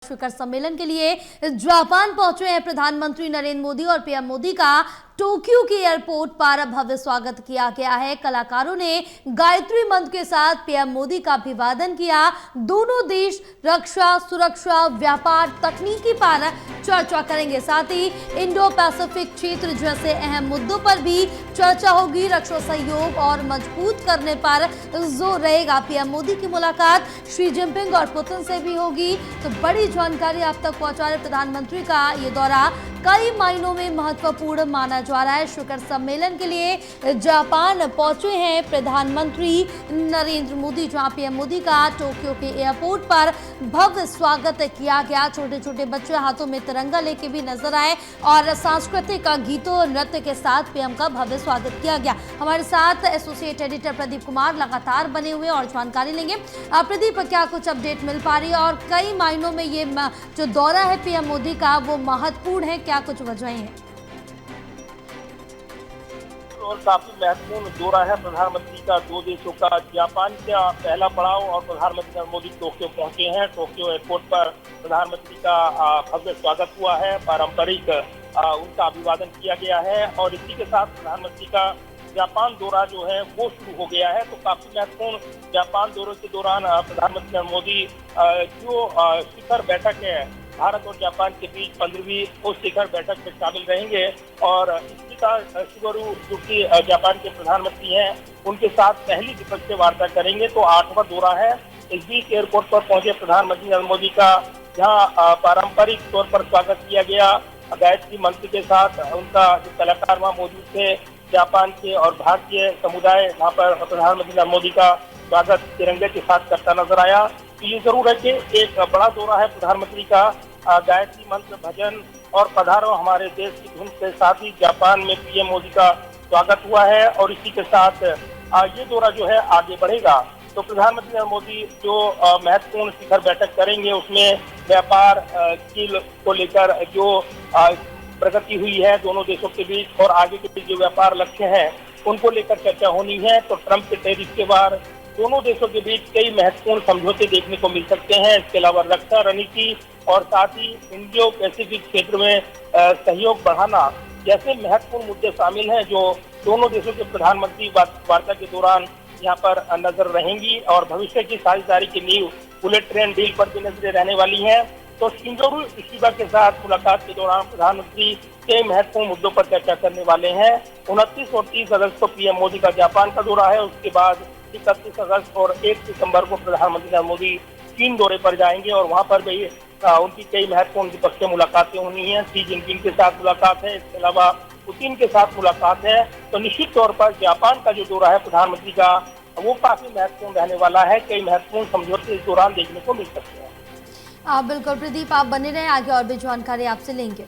शिखर सम्मेलन के लिए जापान पहुंचे हैं प्रधानमंत्री नरेंद्र मोदी और पीएम मोदी का टोक्यो के एयरपोर्ट पर भव्य स्वागत किया गया है। कलाकारों ने गायत्री मंत्र के साथ पीएम मोदी का अभिवादन किया। दोनों देश रक्षा, सुरक्षा, व्यापार, तकनीकी पर चर्चा करेंगे। साथ ही इंडो पैसिफिक क्षेत्र जैसे अहम मुद्दों पर भी चर्चा होगी। रक्षा सहयोग और मजबूत करने पर जोर रहेगा। पीएम मोदी की मुलाकात शी जिनपिंग और पुतिन से भी होगी। तो बड़ी जानकारी आप तक पहुंचा रहे प्रधानमंत्री का ये दौरा कई मायनों में महत्वपूर्ण माना जा रहा है। शिखर सम्मेलन के लिए जापान पहुंचे हैं प्रधानमंत्री नरेंद्र मोदी, जहां पीएम मोदी का टोक्यो के एयरपोर्ट पर भव्य स्वागत किया गया। छोटे छोटे बच्चे हाथों में तिरंगा लेके भी नजर आए और सांस्कृतिक गीतों नृत्य के साथ पीएम का भव्य स्वागत किया गया। हमारे साथ एसोसिएट एडिटर प्रदीप कुमार लगातार बने हुए और जानकारी लेंगे। प्रदीप, क्या कुछ अपडेट मिल पा रही है और कई मायनों में ये जो दौरा है पीएम मोदी का वो महत्वपूर्ण है, क्या कुछ वजहें हैं? और काफी महत्वपूर्ण दौरा है प्रधानमंत्री का दो देशों का। जापान का पहला पड़ाव और प्रधानमंत्री नरेंद्र मोदी टोक्यो पहुंचे हैं। टोक्यो एयरपोर्ट पर प्रधानमंत्री का भव्य स्वागत हुआ है। पारंपरिक उनका अभिवादन किया गया है और इसी के साथ प्रधानमंत्री का जापान दौरा जो है वो शुरू हो गया है। तो काफी महत्वपूर्ण जापान दौरे के दौरान प्रधानमंत्री नरेंद्र मोदी जो शिखर बैठक है भारत और जापान के बीच 15वीं उस शिखर बैठक में शामिल रहेंगे और इशिका सुगोरू जो कि जापान के प्रधानमंत्री हैं उनके साथ पहली द्विपक्षीय वार्ता करेंगे। तो 8वां दौरा है। इस बीच एयरपोर्ट पर पहुंचे प्रधानमंत्री नरेंद्र मोदी का जहां पारंपरिक तौर पर स्वागत किया गया। गायत्री मंत्र के साथ उनका जो कलाकार वहाँ मौजूद थे जापान के और भारतीय समुदाय वहाँ पर प्रधानमंत्री नरेंद्र मोदी का स्वागत तिरंगे के साथ करता नजर आया। तो ये जरूर है कि एक बड़ा दौरा है प्रधानमंत्री का। गायत्री मंत्र, भजन और पधारो हमारे देश की धुन के साथ ही जापान में पीएम मोदी का स्वागत हुआ है और इसी के साथ ये दौरा जो है आगे बढ़ेगा। तो प्रधानमंत्री नरेंद्र मोदी जो महत्वपूर्ण शिखर बैठक करेंगे उसमें व्यापार को लेकर जो प्रगति हुई है दोनों देशों के बीच और आगे के जो व्यापार लक्ष्य हैं उनको लेकर चर्चा होनी है। तो ट्रंप के टैरिफ के बाद दोनों देशों के बीच कई महत्वपूर्ण समझौते देखने को मिल सकते हैं। इसके अलावा रक्षा रणनीति और साथ ही इंडो पैसिफिक क्षेत्र में सहयोग बढ़ाना जैसे महत्वपूर्ण मुद्दे शामिल हैं जो दोनों देशों के प्रधानमंत्री वार्ता के दौरान यहाँ पर नजर रहेंगी और भविष्य की साझेदारी की नींव बुलेट ट्रेन डील पर भी नजरें रहने वाली हैं। तो शिंजोरू इशिबा के साथ मुलाकात के दौरान प्रधानमंत्री कई महत्वपूर्ण मुद्दों पर चर्चा करने वाले हैं। 29 और 30 अगस्त को पीएम मोदी का जापान का दौरा है। उसके बाद 31 अगस्त और 1 सितंबर को प्रधानमंत्री नरेंद्र मोदी चीन दौरे पर जाएंगे और वहां पर भी उनकी कई महत्वपूर्ण द्विपक्षीय मुलाकातें होनी है। शी जिनपिंग के साथ मुलाकात है, इसके अलावा पुतिन के साथ मुलाकात है। तो निश्चित तौर पर जापान का जो दौरा है प्रधानमंत्री का वो काफी महत्वपूर्ण रहने वाला है। कई महत्वपूर्ण समझौते इस दौरान देखने को मिल सकते हैं। बिल्कुल प्रदीप, आप बने रहे, आगे और भी जानकारी आपसे लेंगे।